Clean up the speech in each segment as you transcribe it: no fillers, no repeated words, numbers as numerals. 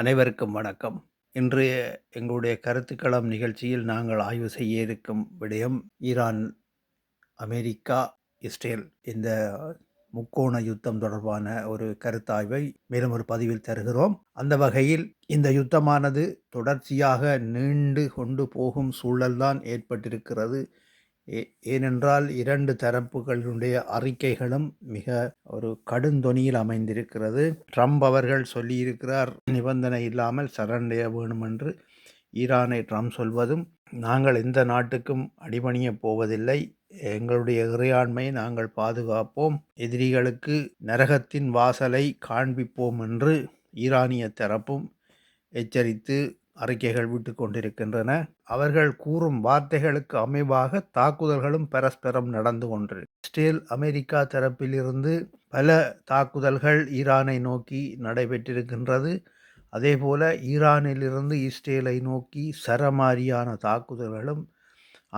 அனைவருக்கும் வணக்கம். இன்றைய எங்களுடைய கருத்துக்களம் நிகழ்ச்சியில் நாங்கள் ஆய்வு செய்ய இருக்கும் விடயம் ஈரான், அமெரிக்கா, இஸ்ரேல் இந்த முக்கோண யுத்தம் தொடர்பான ஒரு கருத்தாய்வை மேலும் ஒரு பதிவில் தருகிறோம். அந்த வகையில் இந்த யுத்தமானது தொடர்ச்சியாக நீண்டு கொண்டு போகும் சூழல்தான் ஏற்பட்டிருக்கிறது. ஏனென்றால் இரண்டு தரப்புகளுடைய அறிக்கைகளும் மிக ஒரு கடுந்தொனியில் அமைந்திருக்கிறது. ட்ரம்ப் அவர்கள் சொல்லியிருக்கிறார், நிபந்தனை இல்லாமல் சரணடைய வேணும் என்று. ஈரானை ட்ரம்ப் சொல்வதும், நாங்கள் எந்த நாட்டுக்கும் அடிபணியப் போவதில்லை, எங்களுடைய இறையாண்மையை நாங்கள் பாதுகாப்போம், எதிரிகளுக்கு நரகத்தின் வாசலை காண்பிப்போம் என்று ஈரானிய தரப்பும் எச்சரித்து அறிக்கைகள் விட்டு கொண்டிருக்கின்றன. அவர்கள் கூறும் வார்த்தைகளுக்கு அமைவாக தாக்குதல்களும் பரஸ்பரம் நடந்து கொண்டிருக்கு. இஸ்ரேல், அமெரிக்கா தரப்பிலிருந்து பல தாக்குதல்கள் ஈரானை நோக்கி நடைபெற்றிருக்கின்றது. அதேபோல ஈரானிலிருந்து இஸ்ரேலை நோக்கி சரமாரியான தாக்குதல்களும்,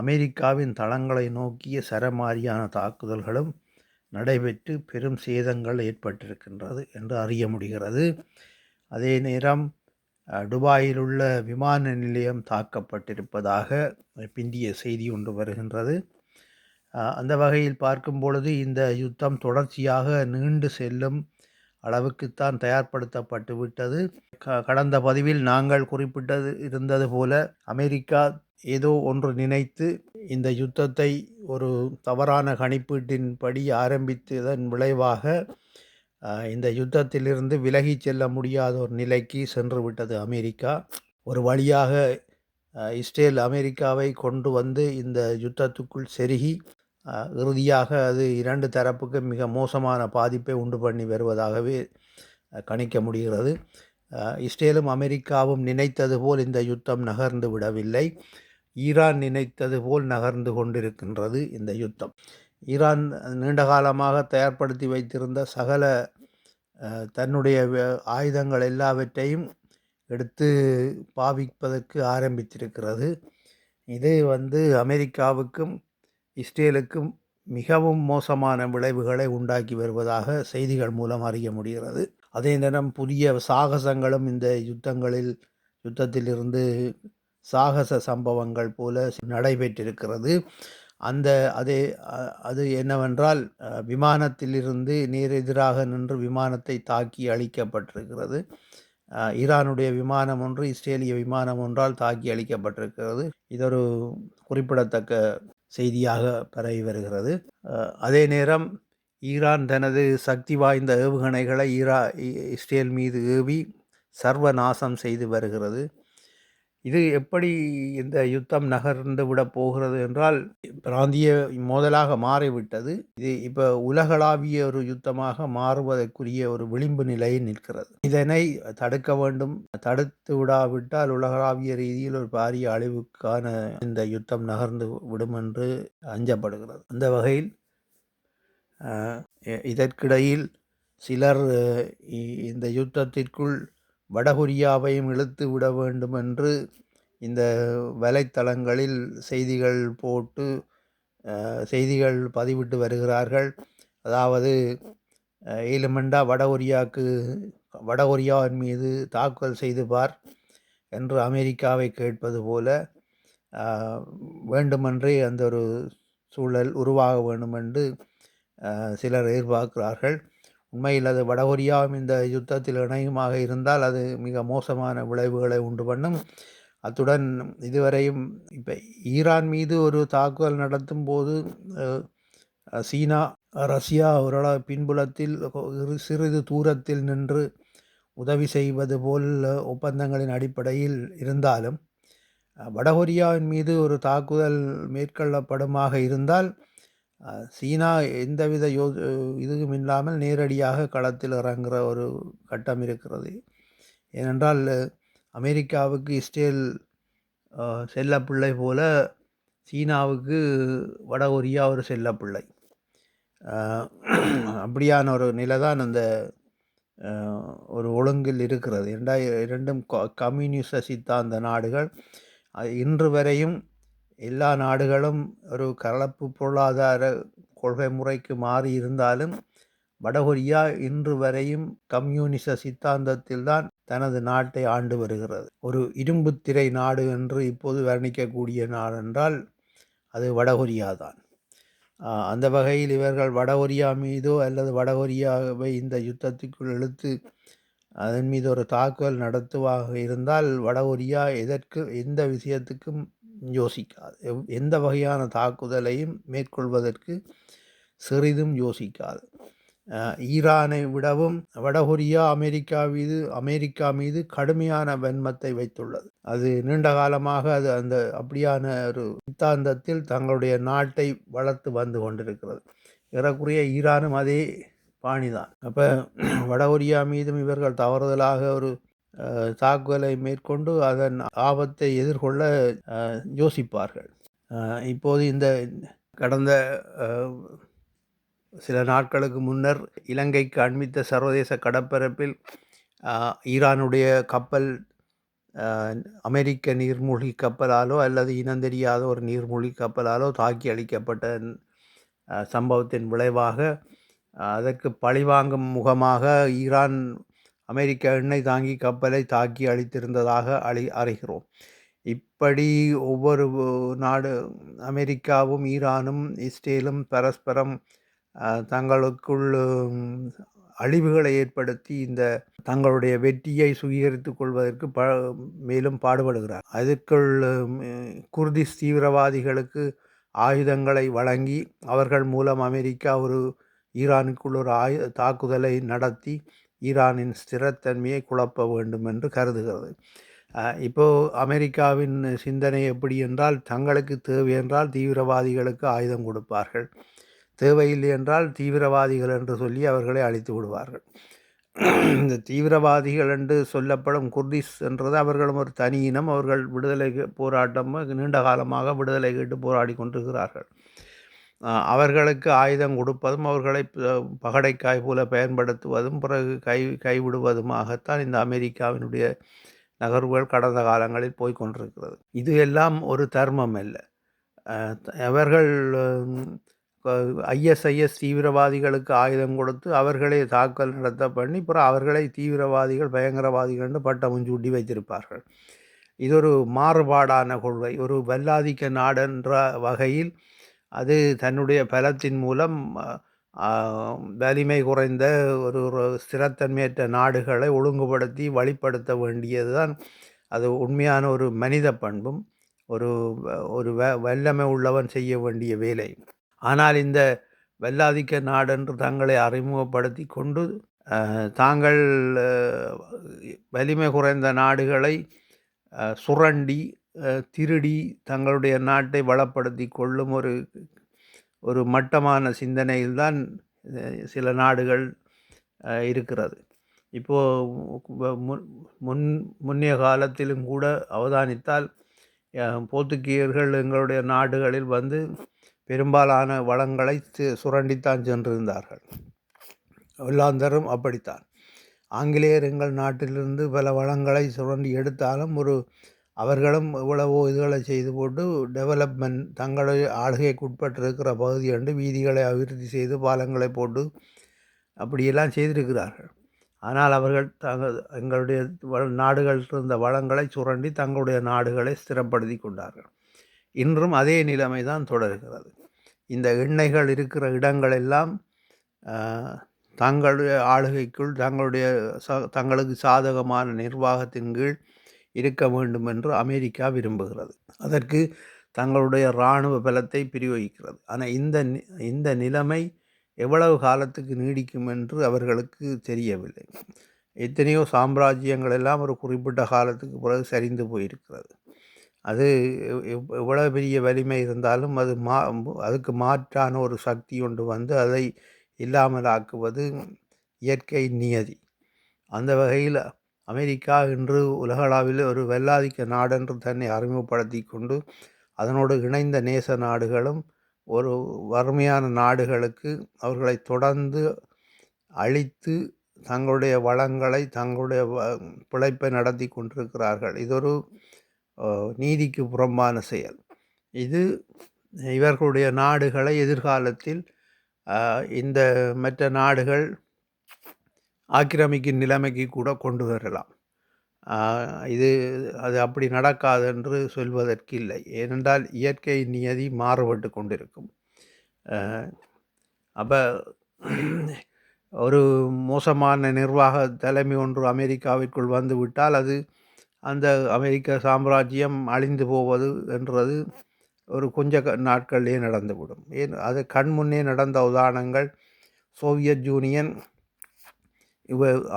அமெரிக்காவின் தளங்களை நோக்கிய சரமாரியான தாக்குதல்களும் நடைபெற்று பெரும் சேதங்கள் ஏற்பட்டிருக்கின்றது என்று அறிய முடிகிறது. அதே நேரம் துபாயில் உள்ள விமான நிலையம் தாக்கப்பட்டிருப்பதாக பிந்திய செய்தி ஒன்று வருகின்றது. அந்த வகையில் பார்க்கும் பொழுது இந்த யுத்தம் தொடர்ச்சியாக நீண்டு செல்லும் அளவுக்குத்தான் தயார்படுத்தப்பட்டு விட்டது. கடந்த பதிவில் நாங்கள் குறிப்பிட்டது இருந்தது போல அமெரிக்கா ஏதோ ஒன்று நினைத்து இந்த யுத்தத்தை ஒரு தவறான கணிப்பீட்டின்படி ஆரம்பித்ததன் விளைவாக இந்த யுத்தத்திலிருந்து விலகி செல்ல முடியாத ஒரு நிலைக்கு சென்று விட்டது அமெரிக்கா. ஒரு வழியாக இஸ்ரேல் அமெரிக்காவை கொண்டு வந்து இந்த யுத்தத்துக்குள் செருகி இறுதியாக அது இரண்டு தரப்புக்கு மிக மோசமான பாதிப்பை உண்டு பண்ணி வருவதாகவே கணிக்க முடிகிறது. இஸ்ரேலும் அமெரிக்காவும் நினைத்தது போல் இந்த யுத்தம் நகர்ந்து விடவில்லை. ஈரான் நினைத்தது போல் நகர்ந்து கொண்டிருக்கின்றது இந்த யுத்தம். ஈரான் நீண்ட காலமாக தயார்படுத்தி வைத்திருந்த சகல தன்னுடைய ஆயுதங்கள் எல்லாவற்றையும் எடுத்து பாவிப்பதற்கு ஆரம்பித்திருக்கிறது. இது அமெரிக்காவுக்கும் இஸ்ரேலுக்கும் மிகவும் மோசமான விளைவுகளை உண்டாக்கி வருவதாக செய்திகள் மூலம் அறிய முடிகிறது. அதே நேரம் புதிய சாகசங்களும் இந்த யுத்தத்திலிருந்து சாகச சம்பவங்கள் போல நடைபெற்றிருக்கிறது. அது என்னவென்றால் விமானத்திலிருந்து நேரெதிராக நின்று விமானத்தை தாக்கி அழிக்கப்பட்டிருக்கிறது. ஈரானுடைய விமானம் ஒன்று இஸ்ரேலிய விமானம் ஒன்றால் தாக்கி அழிக்கப்பட்டிருக்கிறது. இது ஒரு குறிப்பிடத்தக்க செய்தியாக பரவி வருகிறது. அதே நேரம் ஈரான் தனது சக்தி வாய்ந்த ஏவுகணைகளை இஸ்ரேல் மீது ஏவி சர்வநாசம் செய்து வருகிறது. இது எப்படி இந்த யுத்தம் நகர்ந்து விட போகிறது என்றால் பிராந்திய மோதலாக மாறிவிட்டது. இது இப்போ உலகளாவிய ஒரு யுத்தமாக மாறுவதற்குரிய ஒரு விளிம்பு நிலையில் நிற்கிறது. இதனை தடுக்க வேண்டும். தடுத்து விடாவிட்டால் உலகளாவிய ரீதியில் ஒரு பாரிய அழிவுக்கான இந்த யுத்தம் நகர்ந்து விடும் என்று அஞ்சப்படுகிறது. அந்த வகையில் இதற்கிடையில் சிலர் இந்த யுத்தத்திற்குள் வடகொரியாவையும் இழுத்து விட வேண்டும் என்று இந்த வலைத்தளங்களில் செய்திகள் போட்டு செய்திகள் பதிவிட்டு வருகிறார்கள். அதாவது ஏழுமண்டா வடகொரியாவின் மீது தாக்குதல் செய்து பார் என்று அமெரிக்காவை கேட்பது போல வேண்டுமென்றே அந்த ஒரு சூழல் உருவாக வேண்டும் என்று சிலர் எதிர்பார்க்கிறார்கள். உண்மையில் அது வடகொரியாவும் இந்த யுத்தத்தில் இணையுமாக இருந்தால் அது மிக மோசமான விளைவுகளை உண்டு பண்ணும். அத்துடன் இதுவரையும் இப்போ ஈரான் மீது ஒரு தாக்குதல் நடத்தும் போது சீனா, ரஷ்யா ஓரளவு பின்புலத்தில் சிறிது தூரத்தில் நின்று உதவி செய்வது போல் ஒப்பந்தங்களின் அடிப்படையில் இருந்தாலும் வடகொரியாவின் மீது ஒரு தாக்குதல் மேற்கொள்ளப்படுமாக இருந்தால் சீனா எந்தவித இதுவும் இல்லாமல் நேரடியாக களத்தில் இறங்குகிற ஒரு கட்டம் இருக்கிறது. ஏனென்றால் அமெரிக்காவுக்கு இஸ்ரேல் செல்லப்பிள்ளை போல சீனாவுக்கு வடகொரியா ஒரு செல்லப்பிள்ளை. அப்படியான ஒரு நிலை தான் அந்த ஒரு ஒழுங்கில் இருக்கிறது. இரண்டும் கம்யூனிச சித்தாந்த நாடுகள். இன்று வரையும் எல்லா நாடுகளும் ஒரு கலப்பு பொருளாதார கொள்கை முறைக்கு மாறி இருந்தாலும் வடகொரியா இன்று வரையும் கம்யூனிச சித்தாந்தத்தில்தான் தனது நாட்டை ஆண்டு வருகிறது. ஒரு இரும்புத்திரை நாடு என்று இப்போது வர்ணிக்கக்கூடிய நாடு என்றால் அது வடகொரியா தான். அந்த வகையில் இவர்கள் வடகொரியா மீதோ அல்லது வடகொரியாவை இந்த யுத்தத்துக்குள் இழுத்து அதன் மீது ஒரு தாக்குதல் நடத்துவாக இருந்தால் வடகொரியா எந்த விஷயத்துக்கும் யோசிக்காது. எந்த வகையான தாக்குதலையும் மேற்கொள்வதற்கு சிறிதும் யோசிக்காது. ஈரானை விடவும் வடகொரியா அமெரிக்கா மீது கடுமையான வன்மத்தை வைத்துள்ளது. அது நீண்ட காலமாக அது அப்படியான ஒரு சித்தாந்தத்தில் தங்களுடைய நாட்டை வளர்த்து வந்து கொண்டிருக்கிறது. ஏறக்குறைய ஈரானும் அதே பாணிதான். அப்போ வடகொரியா மீதும் இவர்கள் தவறுதலாக ஒரு தாக்குதலை மேற்கொண்டு அதன் ஆபத்தை எதிர்கொள்ள யோசிப்பார்கள். இப்போது இந்த கடந்த சில நாட்களுக்கு முன்னர் இலங்கைக்கு அண்மித்த சர்வதேச கடற்பரப்பில் ஈரானுடைய கப்பல் அமெரிக்க நீர்மூழ்கி கப்பலாலோ அல்லது இனந்தெரியாத ஒரு நீர்மூழ்கி கப்பலாலோ தாக்கி அளிக்கப்பட்ட சம்பவத்தின் விளைவாக அதற்கு பழிவாங்கும் முகமாக ஈரான் அமெரிக்க எண்ணெய் தாங்கி கப்பலை தாக்கி அளித்திருந்ததாக அறிகிறோம். இப்படி ஒவ்வொரு நாடு அமெரிக்காவும் ஈரானும் இஸ்ரேலும் பரஸ்பரம் தங்களுக்குள் அழிவுகளை ஏற்படுத்தி இந்த தங்களுடைய வெற்றியை சுவீகரித்துக் கொள்வதற்கு மேலும் பாடுபடுகிறார். அதற்குள் குர்திஸ் தீவிரவாதிகளுக்கு ஆயுதங்களை வழங்கி அவர்கள் மூலம் அமெரிக்கா ஈரானுக்குள் ஒரு தாக்குதலை நடத்தி ஈரானின் ஸ்திரத்தன்மையை குழப்ப வேண்டும் என்று கருதுகிறது. இப்போது அமெரிக்காவின் சிந்தனை எப்படி என்றால், தங்களுக்கு தேவை என்றால் தீவிரவாதிகளுக்கு ஆயுதம் கொடுப்பார்கள், தேவையில்லை என்றால் தீவிரவாதிகள் என்று சொல்லி அவர்களை அழித்து விடுவார்கள். இந்த தீவிரவாதிகள் என்று சொல்லப்படும் குர்திஸ் என்றது அவர்களும் ஒரு தனி இனம். அவர்கள் விடுதலை போராட்டம் நீண்ட காலமாக விடுதலை கேட்டு போராடி கொண்டிருக்கிறார்கள். அவர்களுக்கு ஆயுதம் கொடுப்பதும் அவர்களை பகடைக்காய் போல பயன்படுத்துவதும் பிறகு கைவிடுவதுமாகத்தான் இந்த அமெரிக்காவினுடைய நகர்வுகள் கடந்த காலங்களில் போய்கொண்டிருக்கிறது. இது எல்லாம் ஒரு தர்மம் அல்ல. அவர்கள் ISIS தீவிரவாதிகளுக்கு ஆயுதம் கொடுத்து அவர்களே தாக்கல் நடத்த பண்ணி அப்புறம் அவர்களை தீவிரவாதிகள் பயங்கரவாதிகள் என்று பட்டமும் சூட்டி வைத்திருப்பார்கள். இது ஒரு மாறுபாடான கொள்கை. ஒரு வல்லாதிக்க நாடென்ற வகையில் அது தன்னுடைய பலத்தின் மூலம் வலிமை குறைந்த ஒரு ஸ்திரத்தன்மையற்ற நாடுகளை ஒழுங்குபடுத்தி வழிப்படுத்த வேண்டியது தான் அது உண்மையான ஒரு மனித பண்பும் ஒரு வல்லமை உள்ளவன் செய்ய வேண்டிய வேலை. ஆனால் இந்த வல்லாதிக்க நாடென்று தங்களை அறிமுகப்படுத்தி கொண்டு தாங்கள் வலிமை குறைந்த நாடுகளை சுரண்டி திருடி தங்களுடைய நாட்டை வளப்படுத்தி கொள்ளும் ஒரு மட்டமான சிந்தனையில்தான் சில நாடுகள் இருக்கிறது. இப்போது முன்னைய காலத்திலும் கூட அவதானித்தால் போர்த்துகீயர்கள் எங்களுடைய நாடுகளில் வந்து பெரும்பாலான வளங்களை சுரண்டித்தான் சென்றிருந்தார்கள். ஒல்லாந்தரும் அப்படித்தான். ஆங்கிலேயர் எங்கள் நாட்டிலிருந்து பல வளங்களை சுரண்டி எடுத்தாலும் அவர்களும் எவ்வளவோ இதுகளை செய்து போட்டு டெவலப்மெண்ட் தங்களுடைய ஆளுகைக்கு உட்பட்டிருக்கிற பகுதி கண்டு வீதிகளை அபிவிருத்தி செய்து பாலங்களை போட்டு அப்படியெல்லாம் செய்திருக்கிறார்கள். ஆனால் அவர்கள் எங்களுடைய நாடுகளில் இருந்த வளங்களை சுரண்டி தங்களுடைய நாடுகளை ஸ்திரப்படுத்தி கொண்டார்கள். இன்றும் அதே நிலைமை தான் தொடர்கிறது. இந்த எண்ணெய்கள் இருக்கிற இடங்களெல்லாம் தங்களுடைய ஆளுகைக்குள் தங்களுக்கு சாதகமான நிர்வாகத்தின் கீழ் இருக்க வேண்டும் என்று அமெரிக்கா விரும்புகிறது. அதற்கு தங்களுடைய இராணுவ பலத்தை பிரயோகிக்கிறது. ஆனால் இந்த நிலைமை எவ்வளவு காலத்துக்கு நீடிக்கும் என்று அவர்களுக்கு தெரியவில்லை. எத்தனையோ சாம்ராஜ்யங்கள் எல்லாம் ஒரு குறிப்பிட்ட காலத்துக்கு பிறகு சரிந்து போயிருக்கிறது. அது எவ்வளவு பெரிய வலிமை இருந்தாலும் அதுக்கு மாற்றான ஒரு சக்தி கொண்டு வந்து அதை இல்லாமலாக்குவது இயற்கை நியதி. அந்த வகையில் அமெரிக்கா இன்று உலகளவில் ஒரு வல்லாதிக்க நாடென்று தன்னை அறிமுகப்படுத்தி கொண்டு அதனோடு இணைந்த நேச நாடுகளும் ஒரு வறுமையான நாடுகளுக்கு அவர்களை தொடர்ந்து அழித்து தங்களுடைய வளங்களை தங்களுடைய பிழைப்பை நடத்தி கொண்டிருக்கிறார்கள். இதொரு நீதிக்கு புறம்பான செயல். இது இவர்களுடைய நாடுகளை எதிர்காலத்தில் இந்த மற்ற நாடுகள் ஆக்கிரமிக்கும் நிலைமைக்கு கூட கொண்டு வரலாம். இது அது அப்படி நடக்காது என்று சொல்வதற்கு இல்லை. ஏனென்றால் இயற்கை நியதி மாறுபட்டு கொண்டிருக்கும். அப்போ ஒரு மோசமான நிர்வாக தலைமை ஒன்று அமெரிக்காவிற்குள் வந்துவிட்டால் அது அந்த அமெரிக்க சாம்ராஜ்யம் அழிந்து போவது என்றது ஒரு கொஞ்ச நாட்களிலே நடந்துவிடும். அது கண் முன்னே நடந்த உதாரணங்கள் சோவியத் யூனியன்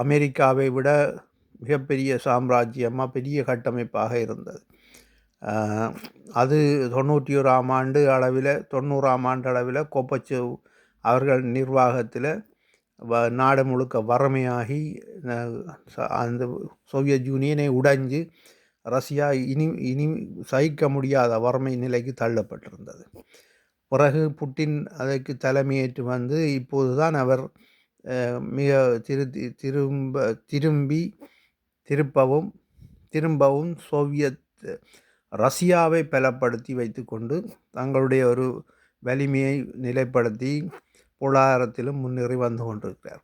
அமெரிக்காவை விட மிகப்பெரிய சாம்ராஜ்யமாக பெரிய கட்டமைப்பாக இருந்தது. அது 91ஆம் ஆண்டு அளவில் 90ஆம் ஆண்டு அளவில் கோப்பச்சேவ் அவர்கள் நிர்வாகத்தில் நாடு முழுக்க வறுமையாகி அந்த சோவியத் யூனியனை உடைஞ்சு ரஷ்யா இனி சகிக்க முடியாத வறுமை நிலைக்கு தள்ளப்பட்டிருந்தது. பிறகு புட்டின் அதற்கு தலைமையேற்று வந்து இப்போது தான் அவர் மிக திரும்பவும் சோவியத் ரஷ்யாவை பலப்படுத்தி வைத்துக்கொண்டு தங்களுடைய ஒரு வலிமையை நிலைப்படுத்தி பொருளாதாரத்திலும் முன்னேறி வந்து கொண்டிருக்கிறார்.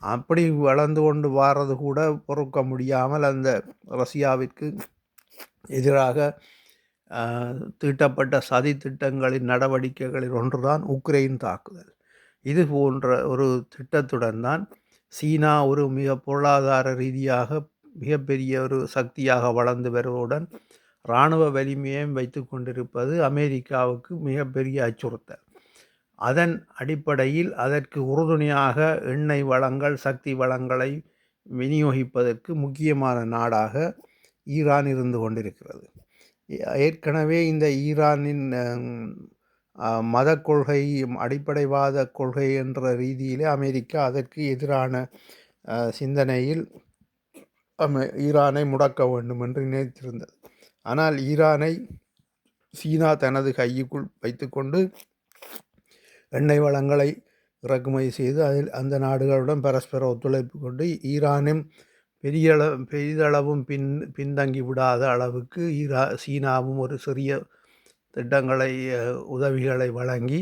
அப்படி வளர்ந்து கொண்டு வாரது கூட பொறுக்க முடியாமல் அந்த ரஷ்யாவிற்கு எதிராக தீட்டப்பட்ட சதி திட்டங்களின் நடவடிக்கைகளில் ஒன்றுதான் உக்ரைன் தாக்குதல். இது போன்ற ஒரு திட்டத்துடன் தான் சீனா ஒரு மிக பொருளாதார ரீதியாக மிகப்பெரிய ஒரு சக்தியாக வளர்ந்து வருவதுடன் இராணுவ வலிமையையும் வைத்து கொண்டிருப்பது அமெரிக்காவுக்கு மிகப்பெரிய அச்சுறுத்தல். அதன் அடிப்படையில் அதற்கு உறுதுணையாக எண்ணெய் வளங்கள் சக்தி வளங்களை விநியோகிப்பதற்கு முக்கியமான நாடாக ஈரான் இருந்து கொண்டிருக்கிறது. ஏற்கனவே இந்த ஈரானின் மத கொள்கை அடிப்படைவாத கொள்கை என்ற ரீதியிலே அமெரிக்கா அதற்கு எதிரான சிந்தனையில் ஈரானை முடக்க வேண்டும் என்று நினைத்திருந்தது. ஆனால் ஈரானை சீனா தனது கைக்குள் வைத்துக்கொண்டு எண்ணெய் வளங்களை இறக்குமதி செய்து அதில் அந்த நாடுகளுடன் பரஸ்பர ஒத்துழைப்பு கொண்டு ஈரானும் பெரிதளவும் பின்தங்கி விடாத அளவுக்கு சீனாவும் ஒரு சிறிய திட்டங்களை உதவிகளை வழங்கி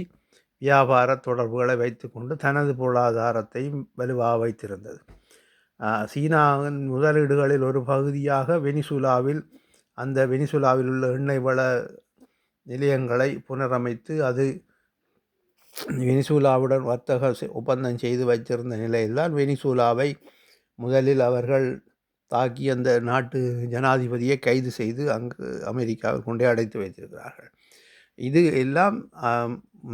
வியாபார தொடர்புகளை வைத்துக்கொண்டு தனது பொருளாதாரத்தை வலுவாக வைத்திருந்தது. சீனாவின் முதலீடுகளில் ஒரு பகுதியாக வெனிசுலாவில் உள்ள எண்ணெய் வள நிலையங்களை புனரமைத்து அது வெனிசுலாவுடன் வர்த்தக ஒப்பந்தம் செய்து வைத்திருந்த நிலையில்தான் வெனிசுலாவை முதலில் அவர்கள் தாக்கி அந்த நாட்டு ஜனாதிபதியை கைது செய்து அங்கு அமெரிக்காவில் கொண்டே அடைத்து வைத்திருக்கிறார்கள். இது எல்லாம்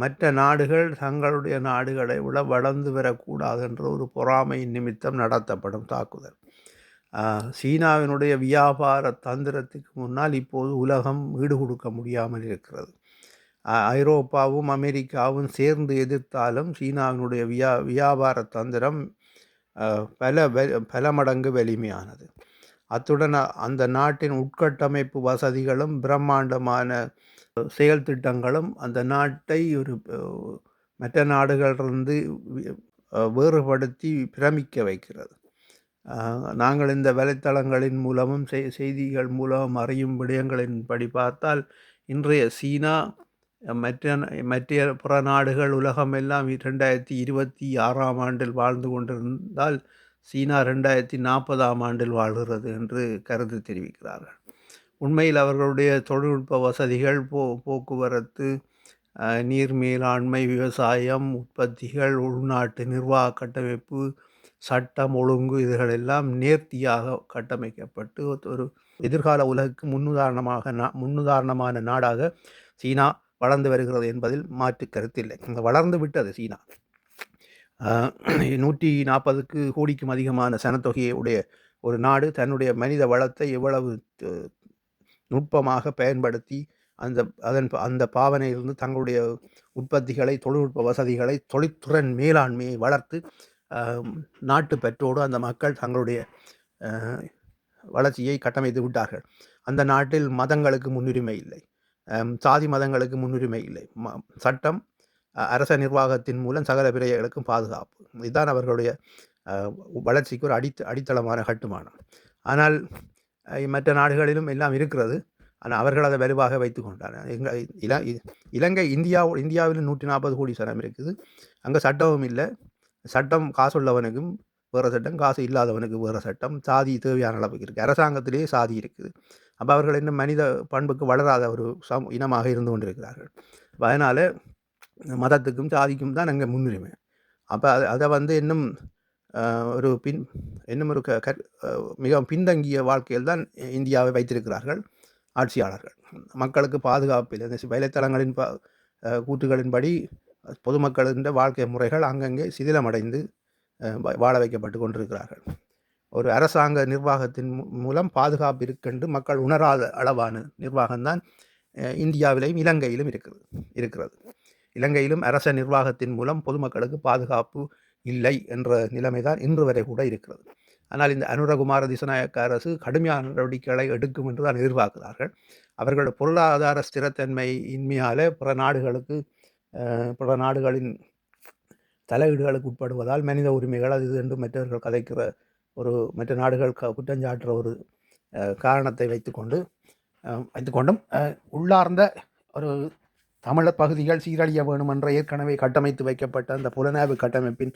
மற்ற நாடுகள் தங்களுடைய நாடுகளை விட வளர்ந்து வரக்கூடாது என்ற ஒரு பொறாமை நிமித்தம் நடத்தப்படும் தாக்குதல். சீனாவினுடைய வியாபார தந்திரத்துக்கு முன்னால் இப்போது உலகம் ஈடு கொடுக்க முடியாமல் இருக்கிறது. ஐரோப்பாவும் அமெரிக்காவும் சேர்ந்து எதிர்த்தாலும் சீனாவினுடைய வியாபார தந்திரம் பல மடங்கு வலிமையானது. அத்துடன் அந்த நாட்டின் உட்கட்டமைப்பு வசதிகளும் பிரம்மாண்டமான செயல் திட்டங்களும் அந்த நாட்டை ஒரு மற்ற நாடுகளிலிருந்து வேறுபடுத்தி பிரமிக்க வைக்கிறது. நாங்கள் இந்த வலைத்தளங்களின் மூலமும் செய்திகள் மூலம் அறியும் விடயங்களின்படி பார்த்தால் இன்றைய சீனா மற்ற புற நாடுகள் உலகமெல்லாம் 2026ஆம் ஆண்டில் வாழ்ந்து கொண்டிருந்தால் சீனா 2040ஆம் ஆண்டில் வாழ்கிறது என்று கருத்து தெரிவிக்கிறார்கள். உண்மையில் அவர்களுடைய தொழில்நுட்ப வசதிகள் போக்குவரத்து, நீர் மேலாண்மை, விவசாயம், உற்பத்திகள், உள்நாட்டு நிர்வாக கட்டமைப்பு, சட்டம் ஒழுங்கு இதுகளெல்லாம் நேர்த்தியாக கட்டமைக்கப்பட்டு ஒரு எதிர்கால உலகுக்கு முன்னுதாரணமான நாடாக சீனா வளர்ந்து வருகிறது என்பதில் மாற்று கருத்தில்லை. வளர்ந்து விட்டது சீனா. 140 கோடிக்கும் அதிகமான சனத்தொகையை உடைய ஒரு நாடு தன்னுடைய மனித வளத்தை எவ்வளவு நுட்பமாக பயன்படுத்தி அந்த பாவனையிலிருந்து தங்களுடைய உற்பத்திகளை, தொழில்நுட்ப வசதிகளை, தொழிற்துறை மேலாண்மையை வளர்த்து நாட்டு பெற்றோடு அந்த மக்கள் தங்களுடைய வளர்ச்சியை கட்டமைத்து விட்டார்கள். அந்த நாட்டில் மதங்களுக்கு முன்னுரிமை இல்லை, சாதி மதங்களுக்கு முன்னுரிமை இல்லை. சட்டம், அரச நிர்வாகத்தின் மூலம் சகல பிறைகளுக்கும் பாதுகாப்பு, இதுதான் அவர்களுடைய வளர்ச்சிக்கு ஒரு அடித்தளமான கட்டுமானம். ஆனால் மற்ற நாடுகளிலும் எல்லாம் இருக்கிறது. ஆனால் அவர்கள் அதை வலுவாக வைத்து கொண்டார்கள். இலங்கை இந்தியாவில் 140 கோடி சனம் இருக்குது. அங்கே சட்டமும் இல்லை. சட்டம் காசு உள்ளவனுக்கும் வேறு சட்டம், காசு இல்லாதவனுக்கு வேறு சட்டம், சாதி தேவையான அளவுக்கு இருக்குது. அரசாங்கத்திலேயே சாதி இருக்குது. அப்போ அவர்கள் இன்னும் மனித பண்புக்கு வளராத ஒரு இனமாக இருந்து கொண்டிருக்கிறார்கள். அதனால் மதத்துக்கும் சாதிக்கும் தான் அங்கே முன்னுரிமை. அப்போ அதை வந்து இன்னும் ஒரு இன்னும் ஒரு மிகவும் பின்தங்கிய வாழ்க்கையில் தான் இந்தியாவை வைத்திருக்கிறார்கள் ஆட்சியாளர்கள். மக்களுக்கு பாதுகாப்பு இல்லை. இந்த வலைத்தளங்களின் கூற்றுகளின்படி பொதுமக்களின் வாழ்க்கை முறைகள் அங்கங்கே சிதிலமடைந்து வாழ வைக்கப்பட்டு கொண்டிருக்கிறார்கள். ஒரு அரசாங்க நிர்வாகத்தின் மூலம் பாதுகாப்பு இருக்கென்று மக்கள் உணராத அளவான நிர்வாகம்தான் இந்தியாவிலேயும் இலங்கையிலும் இருக்கிறது. இலங்கையிலும் அரச நிர்வாகத்தின் மூலம் பொதுமக்களுக்கு பாதுகாப்பு இல்லை என்ற நிலைமைதான் இன்று வரை கூட இருக்கிறது. ஆனால் இந்த அனுரகுமார திசாநாயக்க அரசு கடுமையான நடவடிக்கைகளை எடுக்கும் என்று தான் எதிர்பார்க்கிறார்கள். அவர்களோட பொருளாதார ஸ்திரத்தன்மை இன்மையால் பிற நாடுகளின் தலையீடுகளுக்கு உட்படுவதால் மனித உரிமைகள் அது என்று மற்றவர்கள் கதைக்கிற மற்ற நாடுகள் குற்றஞ்சாட்டுற ஒரு காரணத்தை வைத்துக்கொண்டும் உள்ளார்ந்த ஒரு தமிழர் பகுதிகள் சீரழிய வேணும் என்ற ஏற்கனவே கட்டமைத்து வைக்கப்பட்ட அந்த புலனாய்வு கட்டமைப்பின்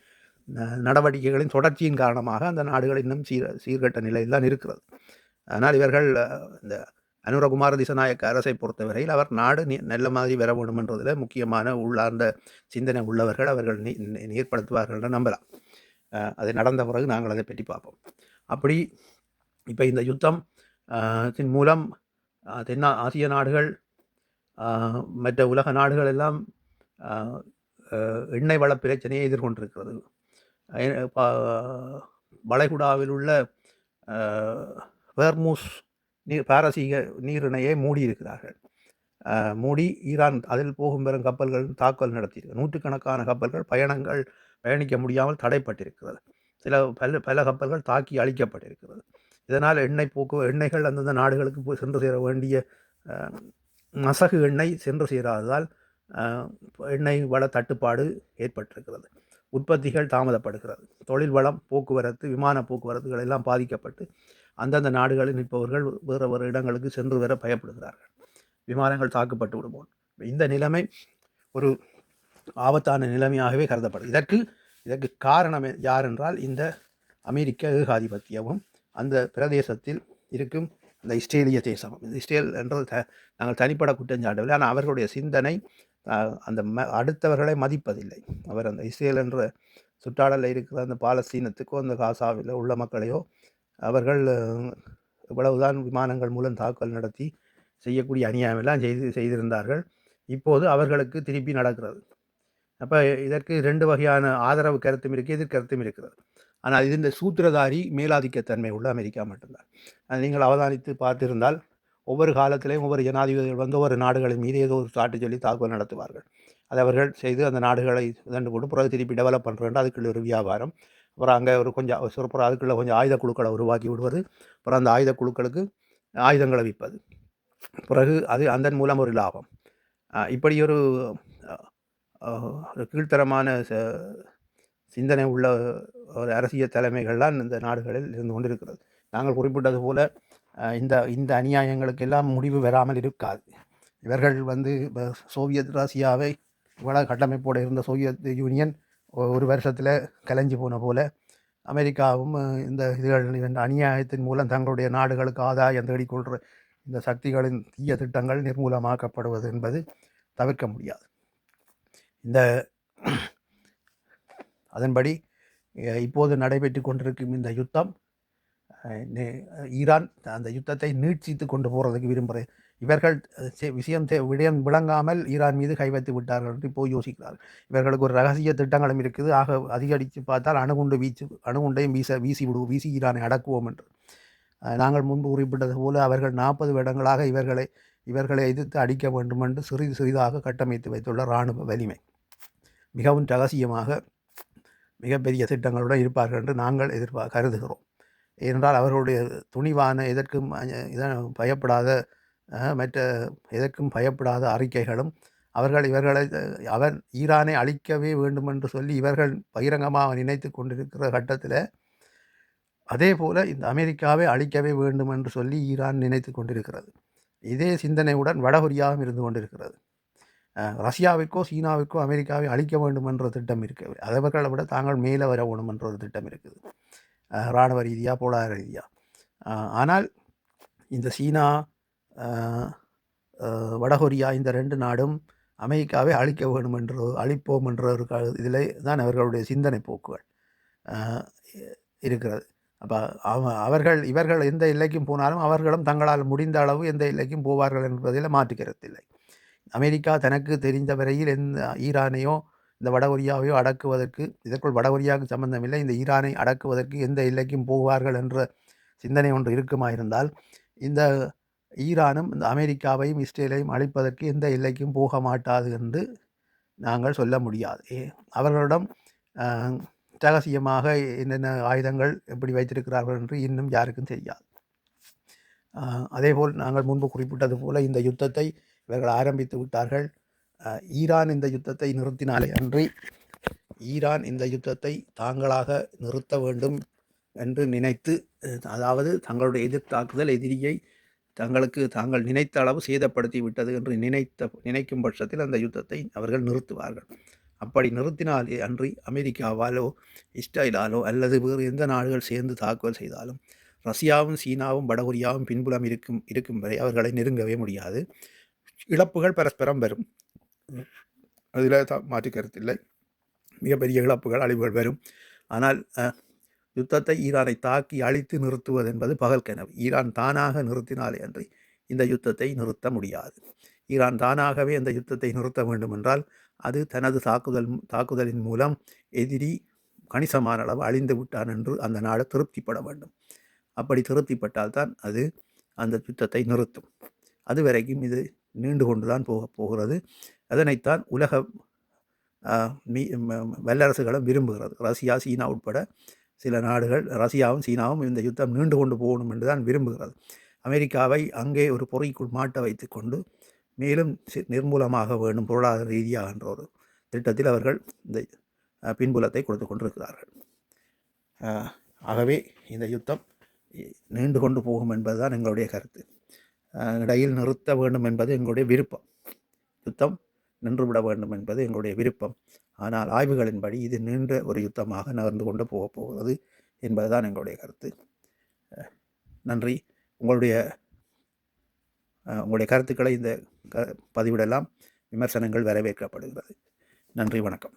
நடவடிக்கைகளின் தொடர்ச்சியின் காரணமாக அந்த நாடுகள் இன்னும் சீர்கட்ட நிலையில் தான் இருக்கிறது. ஆனால் இவர்கள் இந்த அனுரகுமார திசாநாயக்க அரசை பொறுத்தவரையில் அவர் நாடு நல்ல மாதிரி வர வேண்டும் என்றதில் முக்கியமான உள்ளார்ந்த சிந்தனை உள்ளவர்கள் அவர்கள் ஏற்படுத்துவார்கள் என்று நம்பலாம். அது நடந்த பிறகு நாங்கள் அதை பற்றி பார்ப்போம். அப்படி இப்போ இந்த யுத்தம் மூலம் ஆசிய நாடுகள் மற்ற உலக நாடுகள் எல்லாம் எண்ணெய் வள பிரச்சனையை எதிர்கொண்டிருக்கிறது. வளைகுடாவில் உள்ள ஹோர்முஸ் பாரசீக நீரிணையை மூடியிருக்கிறார்கள். மூடி ஈரான் அதில் போகும் பெறும் கப்பல்கள் தாக்குதல் நடத்தியிருக்கு. நூற்றுக்கணக்கான கப்பல்கள் பயணிக்க முடியாமல் தடைப்பட்டிருக்கிறது. பல கப்பல்கள் தாக்கி அழிக்கப்பட்டிருக்கிறது. இதனால் எண்ணெய்கள் அந்தந்த நாடுகளுக்கு சென்று சேர வேண்டிய மசகு எண்ணெய் சென்று சேராததால் எண்ணெய் வள தட்டுப்பாடு ஏற்பட்டிருக்கிறது. உற்பத்திகள் தாமதப்படுகிறது. தொழில் வளம், போக்குவரத்து, விமான போக்குவரத்துகள் எல்லாம் பாதிக்கப்பட்டு அந்தந்த நாடுகளில் நிற்பவர்கள் வேறு இடங்களுக்கு சென்று வர பயப்படுகிறார்கள். விமானங்கள் தாக்கப்பட்டு விடுவோம். இந்த நிலைமை ஒரு ஆபத்தான நிலைமையாகவே கருதப்படுது. இதற்கு காரணம் யார் என்றால் இந்த அமெரிக்க ஏகாதிபத்தியமும் அந்த பிரதேசத்தில் இருக்கும் இந்த இஸ்ரேலிய தேசமும். இந்த இஸ்ரேல் என்றது நாங்கள் தனிப்பட குற்றஞ்சாட்டவில்லை. ஆனால் அவர்களுடைய சிந்தனை அந்த அடுத்தவர்களை மதிப்பதில்லை. அவர் அந்த இஸ்ரேல் என்ற சுற்றாடலில் இருக்கிற அந்த பாலஸ்தீனத்துக்கோ அந்த காசாவில் உள்ள மக்களையோ அவர்கள் இவ்வளவுதான் விமானங்கள் மூலம் தாக்குதல் நடத்தி செய்யக்கூடிய அநியாயமெல்லாம் செய்திருந்தார்கள். இப்போது அவர்களுக்கு திருப்பி நடக்கிறது. அப்போ இதற்கு 2 வகையான ஆதரவு கருத்தும் இருக்குது, எதிர்கருத்தும் இருக்கிறது. ஆனால் இந்த சூத்திரதாரி மேலாதிக்கத்தன்மை உள்ள அமெரிக்கா மட்டும்தான். நீங்கள் அவதானித்து பார்த்திருந்தால் ஒவ்வொரு காலத்திலையும் ஒவ்வொரு ஜனாதிபதிகள் வந்து ஒவ்வொரு நாடுகளின் மீது ஏதோ ஒரு சாட்டு சொல்லி தாக்குதல் நடத்துவார்கள். அதை அவர்கள் செய்து அந்த நாடுகளை இதண்டு கொண்டு பிறகு திருப்பி டெவலப் பண்ணுறேன். அதுக்குள்ள ஒரு வியாபாரம். அப்புறம் அங்கே ஒரு கொஞ்சம் அப்புறம் அதுக்குள்ளே கொஞ்சம் ஆயுத குழுக்களை உருவாக்கி விடுவது. அப்புறம் அந்த ஆயுத குழுக்களுக்கு ஆயுதங்களை விற்பது. பிறகு அதன் மூலம் ஒரு லாபம். இப்படி ஒரு கீழ்த்தரமான சிந்தனை உள்ள ஒரு அரசியல் தலைமைகள்லாம் இந்த நாடுகளில் இருந்து கொண்டிருக்கிறது. நாங்கள் குறிப்பிட்டது போல இந்த அநியாயங்களுக்கு எல்லாம் முடிவு வராமல் இருக்காது. இவர்கள் வந்து சோவியத் ரஷ்யாவை இவ்வளவு கட்டமைப்போடு இருந்த சோவியத் யூனியன் ஒரு வருஷத்தில் கலைஞ்சு போன போல அமெரிக்காவும் இந்த அநியாயத்தின் மூலம் தங்களுடைய நாடுகளுக்கு ஆதாயம் தேடிக்கொள்கிற இந்த சக்திகளின் தீய திட்டங்கள் நிர்மூலமாக்கப்படுவது என்பது தவிர்க்க முடியாது. அதன்படி இப்போது நடைபெற்று கொண்டிருக்கும் இந்த யுத்தம் ஈரான் அந்த யுத்தத்தை நீட்சித்து கொண்டு போகிறதுக்கு விரும்புகிறேன். இவர்கள் விடயம் விளங்காமல் ஈரான் மீது கை வைத்து விட்டார்கள் என்று போய் யோசிக்கிறார்கள். இவர்களுக்கு ஒரு ரகசிய திட்டங்களும் இருக்குது. அதிகரித்து பார்த்தால் அணுகுண்டையும் வீசி ஈரானை அடக்குவோம் என்று. நாங்கள் முன்பு குறிப்பிட்டது போல அவர்கள் 40 வருடங்களாக இவர்களை எதிர்த்து அடிக்க வேண்டும் என்று சிறிதாக கட்டமைத்து வைத்துள்ள இராணுவ வலிமை. மிகவும் ரகசியமாக மிகப்பெரிய திட்டங்களுடன் இருப்பார்கள் என்று நாங்கள் கருதுகிறோம். ஏனென்றால் அவர்களுடைய துணிவான எதற்கும் பயப்படாத அறிக்கைகளும் அவர் ஈரானை அழிக்கவே வேண்டும் என்று சொல்லி இவர்கள் பகிரங்கமாக நினைத்து கொண்டிருக்கிற கட்டத்தில் அதே போல் இந்த அமெரிக்காவை அழிக்கவே வேண்டும் என்று சொல்லி ஈரான் நினைத்து கொண்டிருக்கிறது. இதே சிந்தனையுடன் வடகொரியாவும் இருந்து கொண்டிருக்கிறது. ரஷ்யாவிற்கோ சீனாவிற்கோ அமெரிக்காவை அழிக்க வேண்டும் என்ற திட்டம் இருக்குது. அவர்களை விட தாங்கள் மேலே வர வேணும் என்ற ஒரு திட்டம் இருக்குது, இராணுவ ரீதியாக பொருளாதார ரீதியாக. ஆனால் இந்த சீனா வடகொரியா இந்த 2 நாடும் அமெரிக்காவை அழிக்க வேண்டும் என்று அழிப்போம் என்ற ஒரு இதில் தான் அவர்களுடைய சிந்தனை போக்குகள் இருக்கிறது. அப்போ இவர்கள் எந்த எல்லைக்கும் போனாலும் அவர்களும் தங்களால் முடிந்த அளவு எந்த எல்லைக்கும் போவார்கள் என்பதில் மாற்றுக்கிறதில்லை. அமெரிக்கா தனக்கு தெரிந்த வரையில் ஈரானையோ இந்த வடகொரியாவையோ அடக்குவதற்கு, இதற்குள் வடகொரியாவுக்கு சம்பந்தமில்லை, இந்த ஈரானை அடக்குவதற்கு எந்த எல்லைக்கும் போவார்கள் என்ற சிந்தனை ஒன்று இருக்குமாயிருந்தால் இந்த ஈரானும் இந்த அமெரிக்காவையும் இஸ்ரேலையும் அழிப்பதற்கு எந்த எல்லைக்கும் போக மாட்டாது என்று நாங்கள் சொல்ல முடியாது. அவர்களிடம் ரகசியமாக என்னென்ன ஆயுதங்கள் எப்படி வைத்திருக்கிறார்கள் என்று இன்னும் யாருக்கும் தெரியாது. அதேபோல் நாங்கள் முன்பு குறிப்பிட்டது போல இந்த யுத்தத்தை இவர்கள் ஆரம்பித்து விட்டார்கள். ஈரான் இந்த யுத்தத்தை நிறுத்தினாலே அன்றி ஈரான் இந்த யுத்தத்தை தாங்களாக நிறுத்த வேண்டும் என்று நினைத்து, அதாவது தங்களுடைய எதிர்த்தாக்குதல் எதிரியை தாங்கள் நினைத்த அளவு சேதப்படுத்தி விட்டது என்று நினைக்கும் பட்சத்தில் அந்த யுத்தத்தை அவர்கள் நிறுத்துவார்கள். அப்படி நிறுத்தினாலே அன்றி அமெரிக்காவாலோ இஸ்ரேலாலோ அல்லது வேறு எந்த நாடுகள் சேர்ந்து தாக்குதல் செய்தாலும் ரஷ்யாவும் சீனாவும் வடகொரியாவும் பின்புலம் இருக்கும் வரை அவர்களை நெருங்கவே முடியாது. இழப்புகள் பரஸ்பரம் வரும், அதில் மாற்று கருத்தில்லை. மிகப்பெரிய இழப்புகள், அழிவுகள் வரும். ஆனால் யுத்தத்தை ஈரானை தாக்கி அழித்து நிறுத்துவது என்பது பகல் கனவு. ஈரான் தானாக நிறுத்தினாலே அன்றி இந்த யுத்தத்தை நிறுத்த முடியாது. ஈரான் தானாகவே இந்த யுத்தத்தை நிறுத்த வேண்டும் என்றால் அது தனது தாக்குதலின் மூலம் எதிரி கணிசமான அளவு அழிந்து விட்டான் என்று அந்த நாடு திருப்திப்பட வேண்டும். அப்படி திருப்திப்பட்டால்தான் அது அந்த யுத்தத்தை நிறுத்தும். அதுவரைக்கும் இது நீண்டு கொண்டுதான் போகிறது. அதனைத்தான் உலக வல்லரசுகளும் விரும்புகிறது. ரஷ்யா, சீனா உட்பட சில நாடுகள், ரஷ்யாவும் சீனாவும் இந்த யுத்தம் நீண்டு கொண்டு போகணும் என்று தான் விரும்புகிறது. அமெரிக்காவை அங்கே ஒரு பொறிக்குள் மாட்ட வைத்து கொண்டு மேலும் நிர்மூலமாக வேண்டும் பொருளாதார ரீதியாக என்ற ஒரு திட்டத்தில் அவர்கள் இந்த பின்புலத்தை கொடுத்து கொண்டிருக்கிறார்கள். ஆகவே இந்த யுத்தம் நீண்டு கொண்டு போகும் என்பதுதான் எங்களுடைய கருத்து. இடையில் நிறுத்த வேண்டும் என்பது எங்களுடைய விருப்பம். யுத்தம் நின்றுவிட வேண்டும் என்பது எங்களுடைய விருப்பம். ஆனால் ஆய்வுகளின்படி இது நீண்ட ஒரு யுத்தமாக நகர்ந்து கொண்டு போகிறது என்பதுதான் எங்களுடைய கருத்து. நன்றி. உங்களுடைய கருத்துக்களை இந்த பதிவிடலாம். விமர்சனங்கள் வரவேற்கப்படுகிறது. நன்றி, வணக்கம்.